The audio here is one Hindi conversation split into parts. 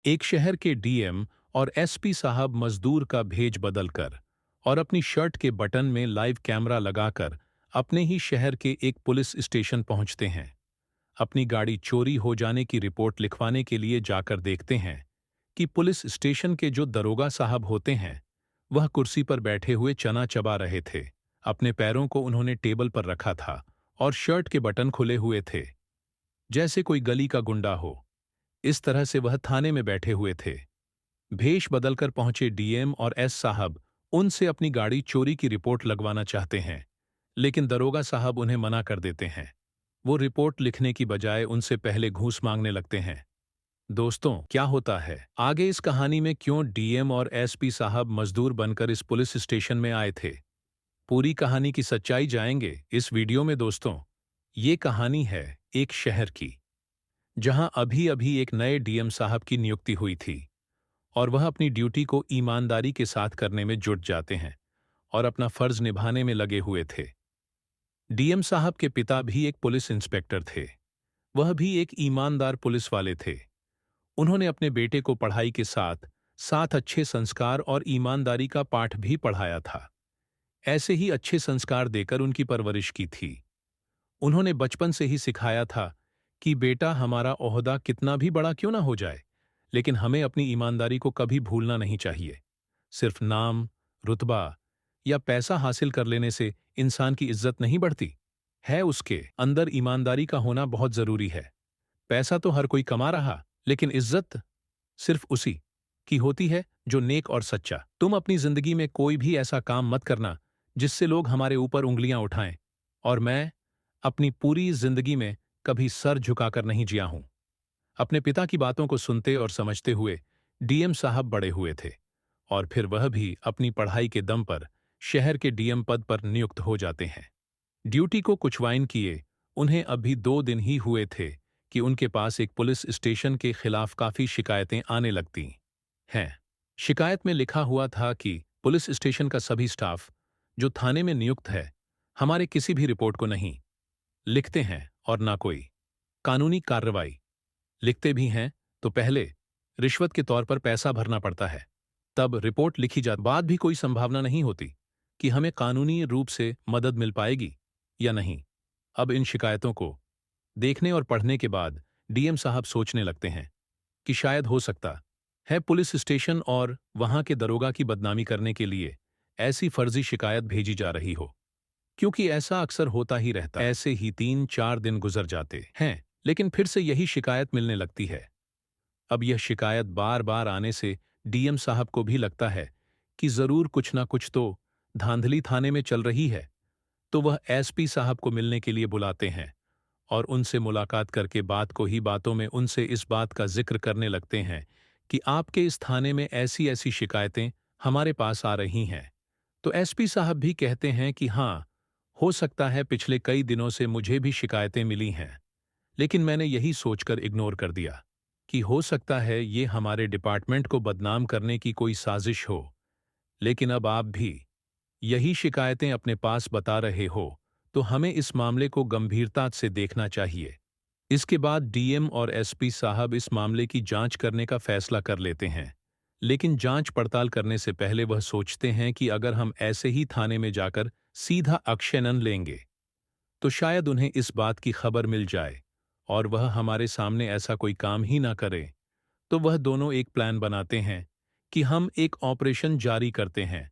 एक शहर के डीएम और एसपी साहब मजदूर का भेज बदलकर और अपनी शर्ट के बटन में लाइव कैमरा लगाकर अपने ही शहर के एक पुलिस स्टेशन पहुंचते हैं। अपनी गाड़ी चोरी हो जाने की रिपोर्ट लिखवाने के लिए जाकर देखते हैं कि पुलिस स्टेशन के जो दरोगा साहब होते हैं वह कुर्सी पर बैठे हुए चना चबा रहे थे। अपने पैरों को उन्होंने टेबल पर रखा था और शर्ट के बटन खुले हुए थे, जैसे कोई गली का गुंडा हो। इस तरह से वह थाने में बैठे हुए थे। भेष बदलकर पहुंचे डीएम और एस साहब उनसे अपनी गाड़ी चोरी की रिपोर्ट लगवाना चाहते हैं, लेकिन दरोगा साहब उन्हें मना कर देते हैं। वो रिपोर्ट लिखने की बजाय उनसे पहले घूस मांगने लगते हैं। दोस्तों, क्या होता है आगे इस कहानी में? क्यों डीएम और एसपी साहब मजदूर बनकर इस पुलिस स्टेशन में आए थे? पूरी कहानी की सच्चाई जाएंगे इस वीडियो में दोस्तों। ये कहानी है एक शहर की, जहां अभी अभी एक नए डीएम साहब की नियुक्ति हुई थी और वह अपनी ड्यूटी को ईमानदारी के साथ करने में जुट जाते हैं और अपना फर्ज निभाने में लगे हुए थे। डीएम साहब के पिता भी एक पुलिस इंस्पेक्टर थे। वह भी एक ईमानदार पुलिस वाले थे। उन्होंने अपने बेटे को पढ़ाई के साथ साथ अच्छे संस्कार और ईमानदारी का पाठ भी पढ़ाया था। ऐसे ही अच्छे संस्कार देकर उनकी परवरिश की थी। उन्होंने बचपन से ही सिखाया था कि बेटा, हमारा ओहदा कितना भी बड़ा क्यों ना हो जाए, लेकिन हमें अपनी ईमानदारी को कभी भूलना नहीं चाहिए। सिर्फ नाम, रुतबा या पैसा हासिल कर लेने से इंसान की इज्जत नहीं बढ़ती है, उसके अंदर ईमानदारी का होना बहुत जरूरी है। पैसा तो हर कोई कमा रहा, लेकिन इज्जत सिर्फ उसी की होती है जो नेक और सच्चा। तुम अपनी जिंदगी में कोई भी ऐसा काम मत करना जिससे लोग हमारे ऊपर उंगलियां उठाएं। और मैं अपनी पूरी जिंदगी में कभी सर झुकाकर नहीं जिया हूं। अपने पिता की बातों को सुनते और समझते हुए डीएम साहब बड़े हुए थे और फिर वह भी अपनी पढ़ाई के दम पर शहर के डीएम पद पर नियुक्त हो जाते हैं। ड्यूटी को कुछ वाइन किए उन्हें अभी 2 दिन ही हुए थे कि उनके पास एक पुलिस स्टेशन के खिलाफ काफी शिकायतें आने लगती हैं। शिकायत में लिखा हुआ था कि पुलिस स्टेशन का सभी स्टाफ जो थाने में नियुक्त है हमारे किसी भी रिपोर्ट को नहीं लिखते हैं और ना कोई कानूनी कार्रवाई लिखते भी हैं तो पहले रिश्वत के तौर पर पैसा भरना पड़ता है, तब रिपोर्ट लिखी जाती। बाद भी कोई संभावना नहीं होती कि हमें कानूनी रूप से मदद मिल पाएगी या नहीं। अब इन शिकायतों को देखने और पढ़ने के बाद डीएम साहब सोचने लगते हैं कि शायद हो सकता है पुलिस स्टेशन और वहां के दरोगा की बदनामी करने के लिए ऐसी फर्जी शिकायत भेजी जा रही हो, क्योंकि ऐसा अक्सर होता ही रहता है। ऐसे ही 3-4 दिन गुजर जाते हैं, लेकिन फिर से यही शिकायत मिलने लगती है। अब यह शिकायत बार बार आने से डीएम साहब को भी लगता है कि जरूर कुछ ना कुछ तो धांधली थाने में चल रही है। तो वह एसपी साहब को मिलने के लिए बुलाते हैं और उनसे मुलाकात करके बात को ही बातों में उनसे इस बात का जिक्र करने लगते हैं कि आपके इस थाने में ऐसी ऐसी शिकायतें हमारे पास आ रही हैं। तो एसपी साहब भी कहते हैं कि हाँ, हो सकता है पिछले कई दिनों से मुझे भी शिकायतें मिली हैं, लेकिन मैंने यही सोचकर इग्नोर कर दिया कि हो सकता है ये हमारे डिपार्टमेंट को बदनाम करने की कोई साजिश हो। लेकिन अब आप भी यही शिकायतें अपने पास बता रहे हो, तो हमें इस मामले को गंभीरता से देखना चाहिए। इसके बाद डीएम और एसपी साहब इस मामले की जांच करने का फैसला कर लेते हैं, लेकिन जांच पड़ताल करने से पहले वह सोचते हैं कि अगर हम ऐसे ही थाने में जाकर सीधा एक्शन लेंगे तो शायद उन्हें इस बात की खबर मिल जाए और वह हमारे सामने ऐसा कोई काम ही ना करे। तो वह दोनों एक प्लान बनाते हैं कि हम एक ऑपरेशन जारी करते हैं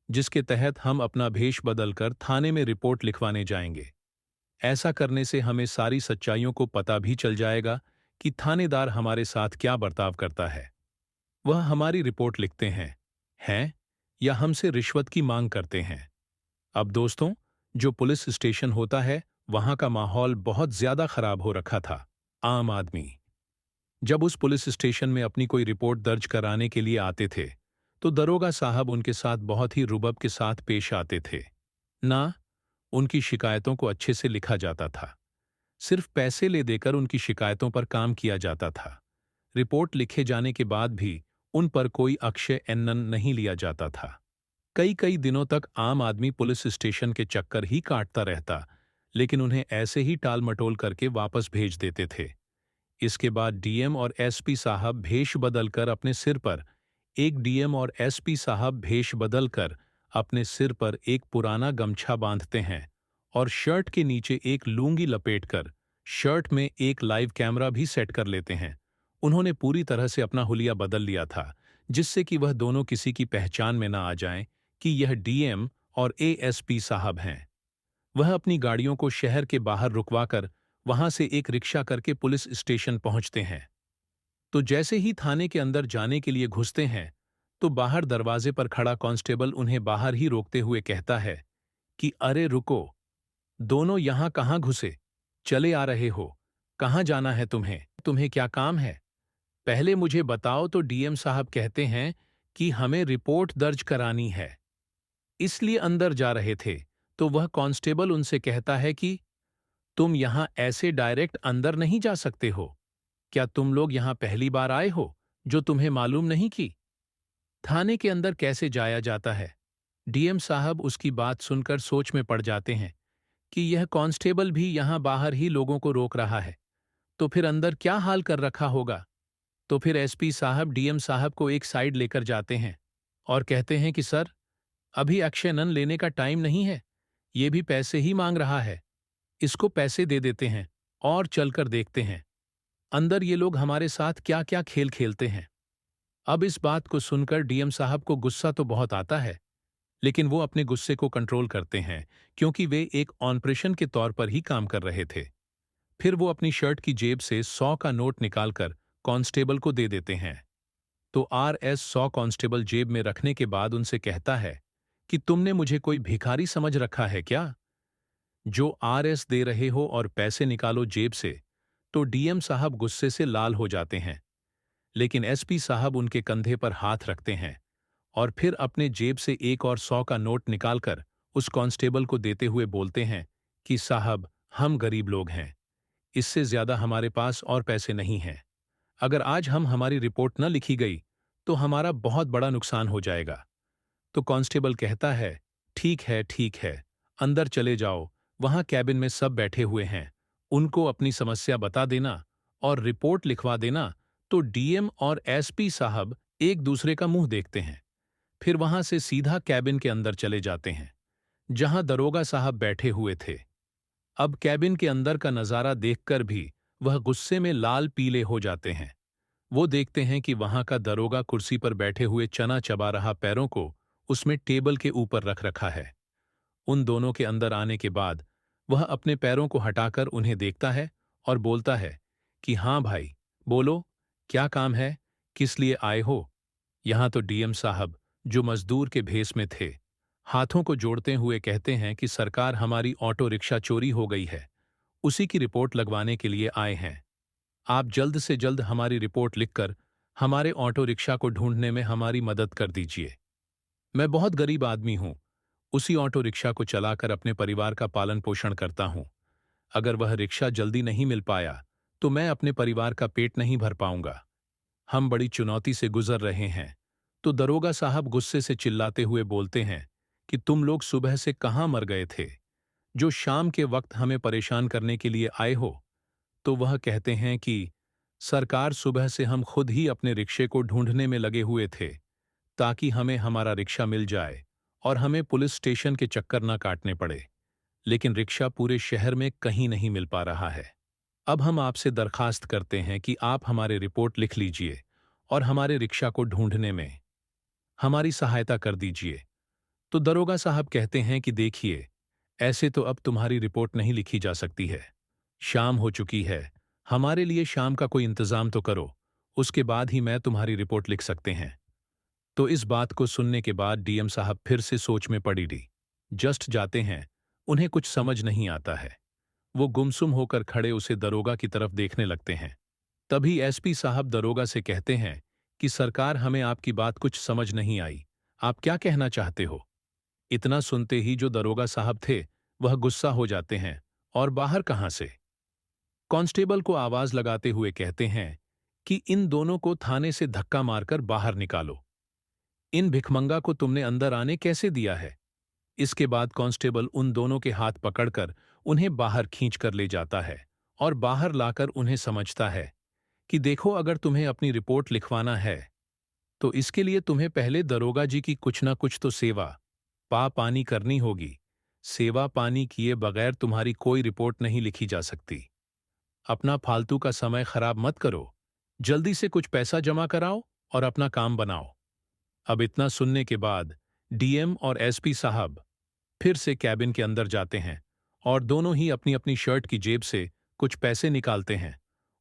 जिसके तहत हम अपना भेष बदलकर थाने में रिपोर्ट लिखवाने जाएंगे। ऐसा करने से हमें सारी सच्चाइयों को पता भी चल जाएगा कि थानेदार हमारे साथ क्या बर्ताव करता है। वह हमारी रिपोर्ट लिखते हैं या हमसे रिश्वत की मांग करते हैं। अब दोस्तों, जो पुलिस स्टेशन होता है वहां का माहौल बहुत ज्यादा खराब हो रखा था। आम आदमी जब उस पुलिस स्टेशन में अपनी कोई रिपोर्ट दर्ज कराने के लिए आते थे तो दरोगा साहब उनके साथ बहुत ही रुबब के साथ पेश आते थे। ना उनकी शिकायतों को अच्छे से लिखा जाता था, सिर्फ पैसे ले देकर उनकी शिकायतों पर काम किया जाता था। रिपोर्ट लिखे जाने के बाद भी उन पर कोई अक्षय एनन नहीं लिया जाता था। कई कई दिनों तक आम आदमी पुलिस स्टेशन के चक्कर ही काटता रहता, लेकिन उन्हें ऐसे ही टाल मटोल करके वापस भेज देते थे। इसके बाद डीएम और एसपी साहब भेष बदलकर अपने सिर पर एक डीएम और एसपी साहब भेष बदलकर अपने सिर पर एक पुराना गमछा बांधते हैं और शर्ट के नीचे एक लूंगी लपेटकर शर्ट में एक लाइव कैमरा भी सेट कर लेते हैं। उन्होंने पूरी तरह से अपना हुलिया बदल लिया था, जिससे कि वह दोनों किसी की पहचान में न आ जाएं कि यह डीएम और एएसपी साहब हैं। वह अपनी गाड़ियों को शहर के बाहर रुकवाकर वहां से एक रिक्शा करके पुलिस स्टेशन पहुंचते हैं। तो जैसे ही थाने के अंदर जाने के लिए घुसते हैं, तो बाहर दरवाजे पर खड़ा कांस्टेबल उन्हें बाहर ही रोकते हुए कहता है कि अरे रुको, दोनों यहां कहां घुसे? चले आ रहे हो? कहां जाना है तुम्हें? तुम्हें क्या काम है? पहले मुझे बताओ। तो डीएम साहब कहते हैं कि हमें रिपोर्ट दर्ज करानी है, इसलिए अंदर जा रहे थे। तो वह कांस्टेबल उनसे कहता है कि तुम यहां ऐसे डायरेक्ट अंदर नहीं जा सकते हो। क्या तुम लोग यहां पहली बार आए हो, जो तुम्हें मालूम नहीं की थाने के अंदर कैसे जाया जाता है? डीएम साहब उसकी बात सुनकर सोच में पड़ जाते हैं कि यह कांस्टेबल भी यहां बाहर ही लोगों को रोक रहा है, तो फिर अंदर क्या हाल कर रखा होगा। तो फिर एसपी साहब डीएम साहब को एक साइड लेकर जाते हैं और कहते हैं कि सर, अभी एक्शन लेने का टाइम नहीं है, ये भी पैसे ही मांग रहा है, इसको पैसे दे देते हैं और चलकर देखते हैं अंदर ये लोग हमारे साथ क्या क्या खेल खेलते हैं। अब इस बात को सुनकर डीएम साहब को गुस्सा तो बहुत आता है, लेकिन वो अपने गुस्से को कंट्रोल करते हैं, क्योंकि वे एक ऑपरेशन के तौर पर ही काम कर रहे थे। फिर वो अपनी शर्ट की जेब से 100 का नोट निकालकर कांस्टेबल को दे देते हैं। तो आरएस 100 कांस्टेबल जेब में रखने के बाद उनसे कहता है कि तुमने मुझे कोई भिखारी समझ रखा है क्या, जो आरएस दे रहे हो और पैसे निकालो जेब से। तो डीएम साहब गुस्से से लाल हो जाते हैं, लेकिन एसपी साहब उनके कंधे पर हाथ रखते हैं और फिर अपने जेब से एक और 100 का नोट निकालकर उस कांस्टेबल को देते हुए बोलते हैं कि साहब, हम गरीब लोग हैं, इससे ज्यादा हमारे पास और पैसे नहीं हैं। अगर आज हमारी रिपोर्ट न लिखी गई तो हमारा बहुत बड़ा नुकसान हो जाएगा। तो कांस्टेबल कहता है, ठीक है, अंदर चले जाओ, वहां कैबिन में सब बैठे हुए हैं, उनको अपनी समस्या बता देना और रिपोर्ट लिखवा देना। तो डीएम और एसपी साहब एक दूसरे का मुंह देखते हैं, फिर वहां से सीधा कैबिन के अंदर चले जाते हैं, जहां दरोगा साहब बैठे हुए थे। अब कैबिन के अंदर का नजारा देखकर भी वह गुस्से में लाल पीले हो जाते हैं। वो देखते हैं कि वहां का दरोगा कुर्सी पर बैठे हुए चना चबा रहा पैरों को उसमें टेबल के ऊपर रख रखा है। उन दोनों के अंदर आने के बाद वह अपने पैरों को हटाकर उन्हें देखता है और बोलता है कि हाँ भाई, बोलो, क्या काम है, किस लिए आए हो? यहां तो डीएम साहब, जो मजदूर के भेस में थे, हाथों को जोड़ते हुए कहते हैं कि सरकार, हमारी ऑटो रिक्शा चोरी हो गई है, उसी की रिपोर्ट लगवाने के लिए आए हैं। आप जल्द से जल्द हमारी रिपोर्ट लिखकर हमारे ऑटो रिक्शा को ढूंढने में हमारी मदद कर दीजिए। मैं बहुत गरीब आदमी हूं, उसी ऑटो रिक्शा को चलाकर अपने परिवार का पालन पोषण करता हूं। अगर वह रिक्शा जल्दी नहीं मिल पाया तो मैं अपने परिवार का पेट नहीं भर पाऊंगा। हम बड़ी चुनौती से गुजर रहे हैं। तो दरोगा साहब गुस्से से चिल्लाते हुए बोलते हैं कि तुम लोग सुबह से कहां मर गए थे, जो शाम के वक्त हमें परेशान करने के लिए आए हो? तो वह कहते हैं कि सरकार, सुबह से हम खुद ही अपने रिक्शे को ढूंढने में लगे हुए थे, ताकि हमें हमारा रिक्शा मिल जाए और हमें पुलिस स्टेशन के चक्कर न काटने पड़े, लेकिन रिक्शा पूरे शहर में कहीं नहीं मिल पा रहा है। अब हम आपसे दरखास्त करते हैं कि आप हमारे रिपोर्ट लिख लीजिए और हमारे रिक्शा को ढूंढने में हमारी सहायता कर दीजिए। तो दरोगा साहब कहते हैं कि देखिए, ऐसे तो अब तुम्हारी रिपोर्ट नहीं लिखी जा सकती है, शाम हो चुकी है, हमारे लिए शाम का कोई इंतजाम तो करो, उसके बाद ही मैं तुम्हारी रिपोर्ट लिख सकते हैं। तो इस बात को सुनने के बाद डीएम साहब फिर से सोच में पड़ी डी जस्ट जाते हैं, उन्हें कुछ समझ नहीं आता है। वो गुमसुम होकर खड़े उसे दरोगा की तरफ देखने लगते हैं। तभी एसपी साहब दरोगा से कहते हैं कि सरकार, हमें आपकी बात कुछ समझ नहीं आई, आप क्या कहना चाहते हो? इतना सुनते ही जो दरोगा साहब थे वह गुस्सा हो जाते हैं और बाहर कहां से कांस्टेबल को आवाज लगाते हुए कहते हैं कि इन दोनों को थाने से धक्का मारकर बाहर निकालो। इन भिखमंगा को तुमने अंदर आने कैसे दिया है? इसके बाद कांस्टेबल उन दोनों के हाथ पकड़कर उन्हें बाहर खींच कर ले जाता है और बाहर लाकर उन्हें समझता है कि देखो, अगर तुम्हें अपनी रिपोर्ट लिखवाना है तो इसके लिए तुम्हें पहले दरोगा जी की कुछ ना कुछ तो सेवा पा पानी करनी होगी। सेवा पानी किए बगैर तुम्हारी कोई रिपोर्ट नहीं लिखी जा सकती। अपना फालतू का समय खराब मत करो। जल्दी से कुछ पैसा जमा कराओ और अपना काम बनाओ। अब इतना सुनने के बाद डीएम और एसपी साहब फिर से कैबिन के अंदर जाते हैं और दोनों ही अपनी अपनी शर्ट की जेब से कुछ पैसे निकालते हैं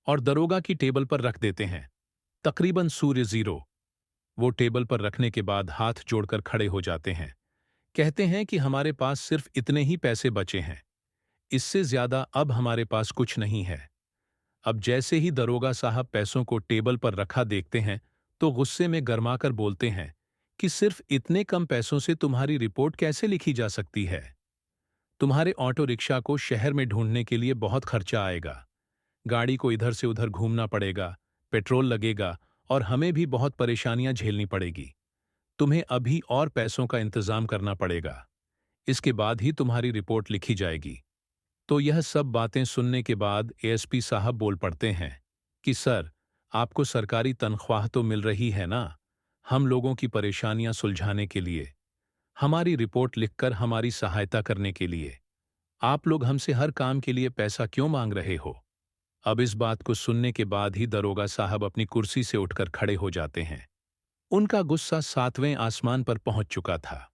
और दरोगा की टेबल पर रख देते हैं। तकरीबन सूर्य जीरो। वो टेबल पर रखने के बाद हाथ जोड़कर खड़े हो जाते हैं। कहते हैं कि हमारे पास सिर्फ इतने ही पैसे बचे हैं, इससे ज्यादा अब हमारे पास कुछ नहीं है। अब जैसे ही दरोगा साहब पैसों को टेबल पर रखा देखते हैं तो गुस्से में गरमाकर बोलते हैं कि सिर्फ इतने कम पैसों से तुम्हारी रिपोर्ट कैसे लिखी जा सकती है। तुम्हारे ऑटो रिक्शा को शहर में ढूंढने के लिए बहुत खर्चा आएगा। गाड़ी को इधर से उधर घूमना पड़ेगा, पेट्रोल लगेगा और हमें भी बहुत परेशानियां झेलनी पड़ेगी। तुम्हें अभी और पैसों का इंतजाम करना पड़ेगा। इसके बाद ही तुम्हारी रिपोर्ट लिखी जाएगी। तो यह सब बातें सुनने के बाद एएसपी साहब बोल पड़ते हैं कि सर, आपको सरकारी तनख्वाह तो मिल रही है ना, हम लोगों की परेशानियां सुलझाने के लिए, हमारी रिपोर्ट लिखकर हमारी सहायता करने के लिए आप लोग हमसे हर काम के लिए पैसा क्यों मांग रहे हो। अब इस बात को सुनने के बाद ही दरोगा साहब अपनी कुर्सी से उठकर खड़े हो जाते हैं। उनका गुस्सा सातवें आसमान पर पहुंच चुका था।